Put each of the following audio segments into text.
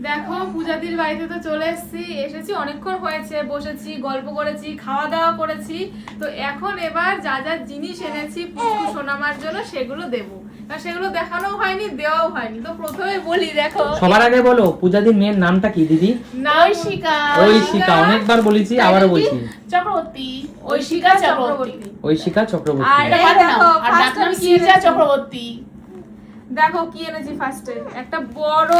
দেখো পূজাদির বাড়িতে তো চলে এসেছি অনেকক্ষণ হয়েছে, বসেছি, গল্প করেছি, খাওয়া দাওয়া করেছি। তো এখন এবার যা যা জিনিস এনেছি পুচকু সোনামার জন্য সেগুলো দেবো, আর সেগুলো দেখানো হয়নি, দেওয়াও হয়নি। তো প্রথমে বলি, দেখো সবার আগে বলো পূজাদির মেয়ের নামটা কি দিদি? ঐশিকা। ঐশিকা, অনেকবার বলেছি, আবারও বলছি, চক্রবর্তী, ঐশিকা চক্রবর্তী। ঐশিকা চক্রবর্তী। আর এটা পারো না, আর ডাকনাম সিজা চক্রবর্তী। দেখো কি এনেছি ফার্স্টে, একটা বড়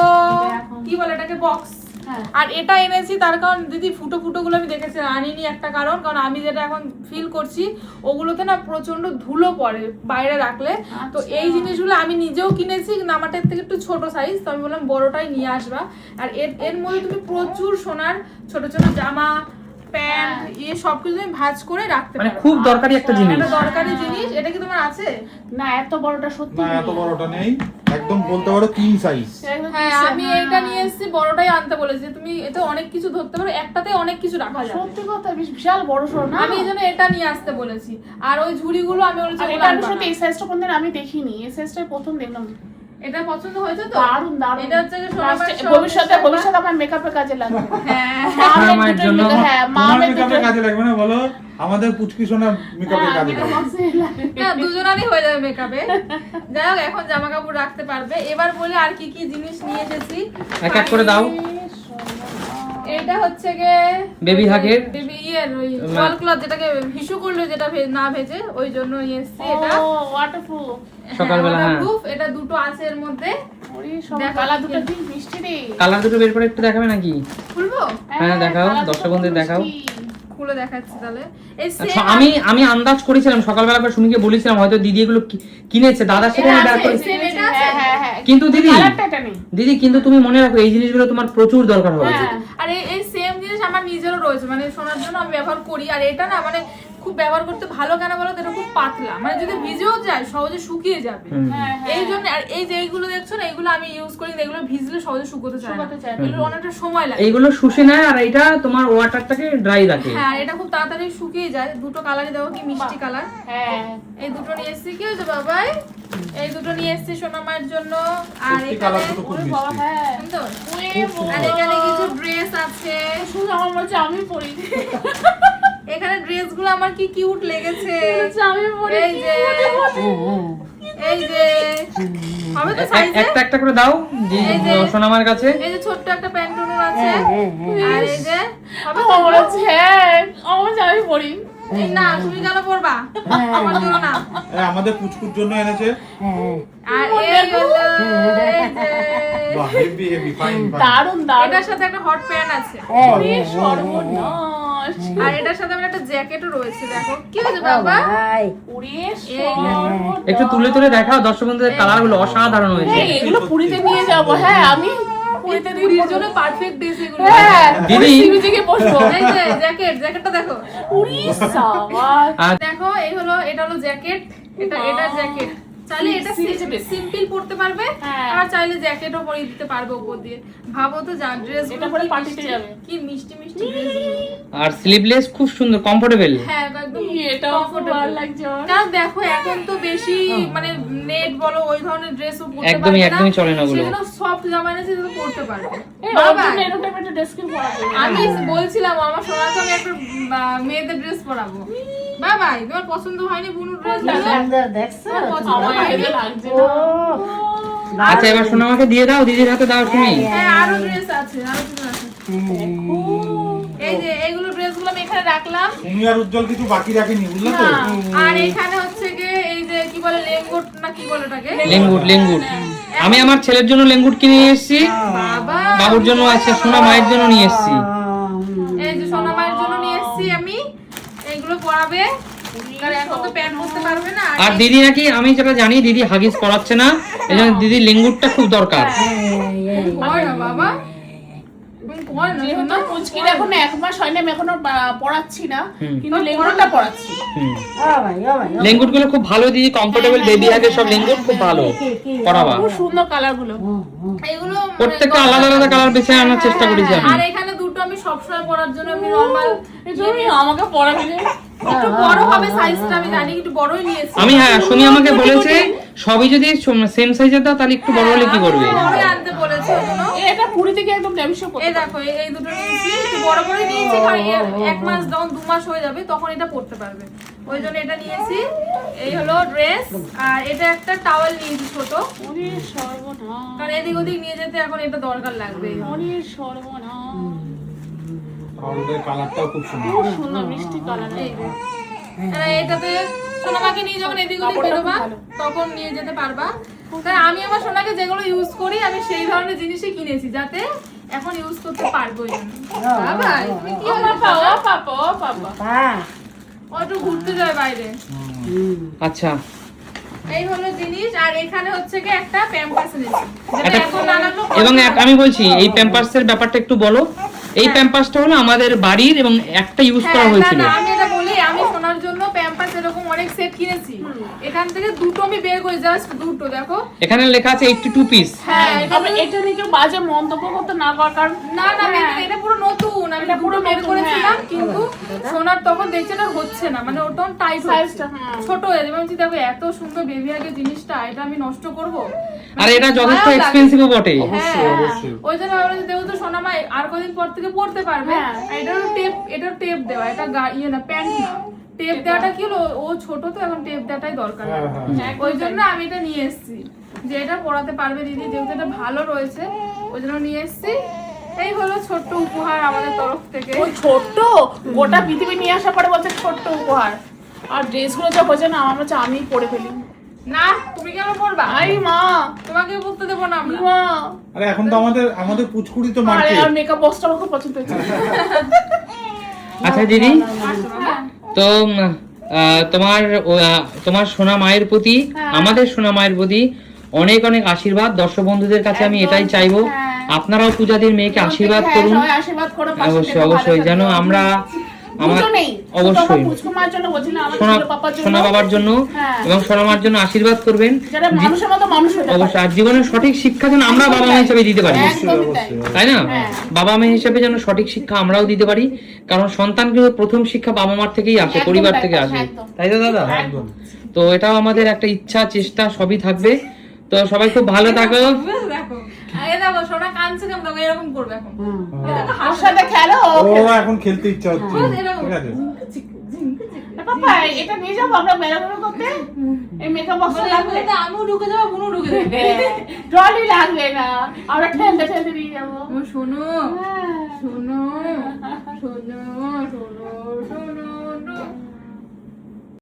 কি বলে এটাকে বক্স। হ্যাঁ। আর এটা এনেছি তার কারণ দিদি ফুটো ফুটো গুলো আমি দেখেছি, আনিনি একটা কারণ আমি যেটা এখন ফিল করছি ওগুলোতে না প্রচন্ড ধুলো পড়ে বাইরে রাখলে। তো এই জিনিসগুলো আমি নিজেও কিনেছি, কিন্তু আমারটার থেকে একটু ছোট সাইজ, তো আমি বললাম বড়টাই নিয়ে আসবা। আর এর মধ্যে তুমি প্রচুর সোনার ছোট ছোট জামা, প্যান্ট, সবকিছু তুমি ভাঁজ করে রাখতে পারো। মানে খুব দরকারি একটা জিনিস। এটা দরকারি জিনিস। এটা কি তোমার আছে? না, এত বড়টা সত্যি না, এত বড়টা নেই, একদম বলতে পারো কিং সাইজ। হ্যাঁ, আমি এইটা নিয়ে এসেছি, বড়টাই আনতে বলেছি। তুমি এতে অনেক কিছু ধরতে পারো, একটাতে অনেক কিছু রাখা যাবে। সত্যি কথা, বিশাল বড় সড় না। আমি এইজন্য এটা নিয়ে আসতে বলেছি। আর ওই ঝুড়িগুলো আমি বলেছি আর এটা আমি সত্যি এই সাইজটা কোনদিন আমি দেখিনি, এই সাইজটা প্রথম দেখলাম। এটা পছন্দ হয়েছে তো? দারুণ দারুণ। এটা হচ্ছে যে সোনামার ভবিষ্যতে আমার মেকআপে কাজে লাগবে। হ্যাঁ, আমার জন্য হ্যাঁ, তোমার মেকআপে কাজে লাগবে না বলো, আমাদের পুচকি সোনার মেকআপে কাজে লাগবে। না দুজনেরই হয়ে যাবে মেকআপে। যাই হোক, এখন জামা কাপড় রাখতে পারবে। এবার বলে আর কি কি জিনিস নিয়ে এসেছি এক এক করে দাও। এটা হচ্ছে গে বেবি হাগের বেবি ওই ওয়াল ক্লথ, যেটাকে হিসু করলে যেটা না ভেজে, ওই জন্য নিয়ে এসেছি এটা। ওয়াটারপ্রুফ। সকালবেলা। হ্যাঁ, এটা দুটো আছে এর মধ্যে। ওরে সব কালার দুটো কি মিষ্টি রে। কালার দুটো বের করে একটু দেখাবে নাকি? খুলবো? হ্যাঁ, দেখাও, দর্শক বন্ধুদের দেখাও। খুলে দেখাচ্ছি তাহলে। এই আচ্ছা, আমি আন্দাজ করেছিলাম সকালবেলা, পর সুমিকে বলেছিলাম হয়তো দিদি এগুলো কিনেছে, দাদার সাথে আমি বের করেছি। কিন্তু দিদি কিন্তু তুমি মনে রাখো এই জিনিসগুলো তোমার প্রচুর দরকার হবে। আর এই সেম জিনিস আমার নিজেরও রয়েছে, মানে সোনার জন্য আমি ব্যবহার করি। আর এটা না মানে খুব ব্যবহার করতে ভালো কেন বলো তো, এটা খুব পাতলা, মানে যদি ভিজেও যায় সহজে শুকিয়ে যাবে। এই জন্য আর এই যে এইগুলো দেখছো না, এগুলো আমি ইউজ করি, এগুলো ভিজলে সহজে শুকোতে চায় না, এগুলো অনেকটা সময় লাগে। এইগুলো শুষে নেয় আর এটা তোমার ওয়াটারটাকে ড্রাই রাখে। হ্যাঁ, এটা খুব তাড়াতাড়ি শুকিয়ে যায়। দুটো কালারই দেখো কি মিষ্টি কালার। হ্যাঁ, এই দুটো নিয়ে এসেছি। কি হয়েছে বাবাই? এই দুটো নিয়ে এসেছি সোনামার জন্য। আর সত্যি এখানে কালার দুটো খুব মিষ্টি। হ্যাঁ। সুন্দর। আর এখানে কিছু ড্রেস আছে। শুধু আমার বলছে আমি পরি। এখানে ড্রেসগুলো আমার কি কিউট লেগেছে। আমি পরি। এই যে হবে তো সাইজে? একটা একটা করে দাও সোনামার কাছে। এই যে ছোট্ট একটা প্যান্টুন আছে। আর এই যে হবে তো? আমার বলছে হ্যাঁ, আমার আমি পরি। এই না, তুমি কেন পরবা? আমার জন্য না। আমাদের পুচকুর জন্য এনেছে। আর এই হলো এই যে বাহ, হেভি হেভি ফাইন ফাইন। দারুণ দারুণ। এটার সাথে একটা হট প্যান্ট আছে। ওরে সর্বনাশ। আর এটার সাথে আমার একটা জ্যাকেটও রয়েছে। দেখো কি হয়েছে বাবা? ওরে সর্বনাশ। একটু তুলে তুলে দেখাও দর্শক বন্ধুদের, কালার গুলো অসাধারণ হয়েছে। এই, এগুলো পুরীতে নিয়ে যাবো। হ্যাঁ, আমি পুরীতে দিয়ে পুরীর জন্য পারফেক্ট ড্রেস এগুলো। হ্যাঁ, দিদি। সিবিজিকে বসবো। এই যে জ্যাকেটটা দেখো। উড়ি সাবাস। আর দেখো এটা হলো জ্যাকেট। এটা জ্যাকেট। চাইলে এটা সিম্পল পরতে পারবে, হ্যাঁ। আর চাইলে জ্যাকেটও পরিয়ে দিতে পারবে উপর দিয়ে। ভাবো তো যা ড্রেস এটা পরে পার্টিতে যাবে। কি মিষ্টি মিষ্টি ড্রেসগুলো। আর স্লিভলেস খুব সুন্দর, কমফোর্টেবল। হ্যাঁ, একদম এটাও খুব ভালো লাগছে আমার। কারণ দেখো এখন তো বেশি মানে নেট বলো ওই ধরনের ড্রেসও পরতে একদমই, পারবে না। একদমই চলে না ওগুলো। সেগুলো সফট জামা এনেছে, সেগুলো পরতে পারবে। এই বাবা, অর্জুন এরকম একটা ড্রেস কিন পরাবে। আমি বলছিলাম আমার সোনাকে আমি একটা মেয়েদের ড্রেস পরাবো। বাবা, তোমার পছন্দ হয়নি বুনু ড্রেস? দেখছো আমার এটা লাগছে না। আচ্ছা, এবার সোনামাকে দিয়ে দাও, দিদির হাতে দাও তুমি। হ্যাঁ, আরো ড্রেস আছে, আরো কিছু আছে। এই যে এইগুলো ড্রেসগুলো আমি এখানে রাখলাম। তুমি আর উজ্জ্বল কিছু বাকি রাখিনি, বুঝলে তো? আর এখানে হচ্ছে কি এই যে কি বলে লেঙ্গুট না কি বলে ওটাকে? লেঙ্গুট। আমি আমার ছেলের জন্য লেঙ্গুট কিনে নিয়ে এসেছি, বাবা, বাবুর জন্য আছে, সোনা মায়ের জন্য নিয়ে এসেছি। এই যে সোনা মায়ের জন্য নিয়ে এসেছি আমি। এইগুলো পরাবে, কারণ এখন তো প্যান্ট পরতে পারবে না। আর দিদি নাকি, আমি যেটা জানি দিদি হাগিস করাচ্ছে না, এজন্য দিদি লেঙ্গুটটা খুব দরকার। পর না বাবা, তুমি পর না যেহেতু সোনা। পুচকির এখন 1 মাস হয়নি, আমি এখনো পড়াচ্ছি না, কিন্তু লেঙ্গুরটা পড়াচ্ছি। লেঙ্গুট গুলো খুব ভালো দিদি, কমফোর্টেবল, বেবি হাগের সব লেঙ্গুট খুব ভালো পরাবা। খুব সুন্দর কালার গুলো। এগুলো প্রত্যেকটা আলাদা আলাদা কালার বেছে আনার চেষ্টা করেছি আমি। আর এখানে দুটো আমি সবসময় পরার জন্য আমি নরমাল এই জন্য আমাকে পড়াবি রে। একটু বড় হবে সাইজটা, আমি জানি একটু বড়ই নিয়েছি। আমি সুমি আমাকে বলেছে সবই যদি সেম সাইজের দাও তাহলে একটু বড় হলে কি করবে? বড়ই আনতে বলেছে ওগুলো। এটা পুরি থেকে একদম ড্যামেজ করতে। এই দেখো এই দুটো নিয়েছি, একটু বড় বড়ই নিয়েছি, কারণ 1 মাস যখন 2 মাস হয়ে যাবে তখন এটা পরতে পারবে, ওই জন্য এটা নিয়েছি। এই হলো ড্রেস, আর এটা একটা টাওয়েল নিয়েছি ছোট, ওরে সর্বনাশ, কারণ এদিক ওদিক নিয়ে যেতে এখন এটা দরকার লাগবে। ওরে সর্বনাশ, আমাদের কালারটাও খুব সুন্দর। খুব সুন্দর মিষ্টি কালার। এই যে এটাতে সোনামাকে নিয়ে যখন এদিক ওদিক বেরোবা তখন নিয়ে যেতে পারবা। তাই আমি আমার সোনাকে যেগুলো ইউজ করি আমি সেই ধরনের জিনিসই কিনেছি, যাতে এখন ইউজ করতে পারবো। ওই জন্য বাবা তুমি কি হলো? ও একটু ঘুরতে যায় বাইরে। আচ্ছা, এই হলো জিনিস। আর এখানে হচ্ছে কি একটা প্যাম্পার্স নিয়েছি, যেটা এখন না লাগলো। এবং আমি বলছি এই প্যাম্পার্সের ব্যাপারটা একটু বলো। এই প্যাম্পার্সটা হলো আমাদের বাড়ির এবং একটা ইউজ করা হয়েছিল। না, আমি এটা বলি, আমি সোনার জন্য প্যাম্পার্স এরকম অনেক সেট কিনেছি, এখান থেকে দুটো আমি বের করি, জাস্ট দুটো। দেখো এখানে লেখা আছে 82 পিস। হ্যাঁ, তবে এটা নিয়ে কেউ বাজে মন্তব্য করতে না করার কারণ না এটা পুরো নতুন, আমি এটা পুরো বের করেছিলাম, কিন্তু সোনার তখন দেখছে না হচ্ছে না, মানে ওটা টাইট সাইজটা ছোট হয়ে যাবে। আমি দেখো এত সুন্দর বেবি আগে জিনিসটা, এটা আমি নষ্ট করব? আর এটা যথেষ্ট এক্সপেন্সিভও বটে। অবশ্যই। ওই জন্য ভাবলাম যেহেতু সোনা মা আর কদিন পর থেকে পড়তে পারবে, এটার টেপ দেওয়া, এটা ইয়ে না, প্যান্ট না, টেপ দেওয়াটা কি হলো, ও ছোট তো এখন টেপ দেওয়াটাই দরকার। ওই জন্য আমি এটা নিয়ে এসেছি, যে এটা পড়াতে পারবে দিদি, যেহেতু এটা ভালো রয়েছে, ওই জন্য নিয়ে এসেছি। এই হলো ছোট্ট উপহার আমাদের তরফ থেকে। ও ছোট্ট, গোটা পৃথিবী নিয়ে আসার পরে বলছে ছোট্ট উপহার। আর ড্রেসগুলো যা হয়েছে না, আমার হচ্ছে আমি পরে ফেলি। না তুমি কেন পড়বা? আই মা, তোমাকে পড়তে দেবো না আমরা। মা, আরে এখন তো আমাদের পুচকুড়ি তো আরে মার্কেট। আর মেকআপ বক্সটা আমার খুব পছন্দ হয়েছে। আচ্ছা দিদি, হ্যাঁ। তো তোমার সোনা মায়ের প্রতি, আমাদের সোনা মায়ের প্রতি অনেক অনেক আশীর্বাদ। দর্শক বন্ধুদের কাছে আমি এটাই চাইবো, আপনারাও পূজাদির মেয়েকে আশীর্বাদ করুন। সবাই আশীর্বাদ করো, পাশে অবশ্যই থেকো, অবশ্যই, ভালো যেন থেকো। আমরা আমার দুটো নেই, অবশ্যই পুচকু মার জন্য বলছি না, আমার সোনা ছোট পাপার জন্য, সোনা বাবার জন্য হ্যাঁ। এবং সোনা মার জন্য আশীর্বাদ করবেন। যারা মানুষের মতো মানুষ হয়ে অবশ্যই, আর জীবনের সঠিক শিক্ষা যেন আমরা বাবা মা হিসেবে দিতে পারি, একদমই তাই। তাই না? হ্যাঁ। বাবা মা হিসেবে যেন সঠিক শিক্ষা আমরাও দিতে পারি, কারণ সন্তানকে প্রথম শিক্ষা বাবা মার থেকেই আসে, একদম পরিবার তাই, থেকে আসে, একদম। তাই তো দাদা? একদম। তো এটাও আমাদের একটা ইচ্ছা, চেষ্টা সবই থাকবে। তো সবাই খুব ভালো থাকো। দেখো আগে দেখো সোনা কাঁদছে কেমন, দেখো এরকম করবে এখন। ওর সাথে খেলো। ও এখন খেলতে ইচ্ছা হচ্ছে, এরকম। ঠিক আছে? পাপা এটা নিয়ে যাবো আমরা মেলামেলা করতে, এই মেকআপ বক্স লাগবে, আমিও ঢুকে যাবো, বুনু ঢুকে যাবে। ট্রলি লাগবে না, আমরা ঠেলতে ঠেলতে নিয়ে যাবো। শোনো শোনো শোনো শোনো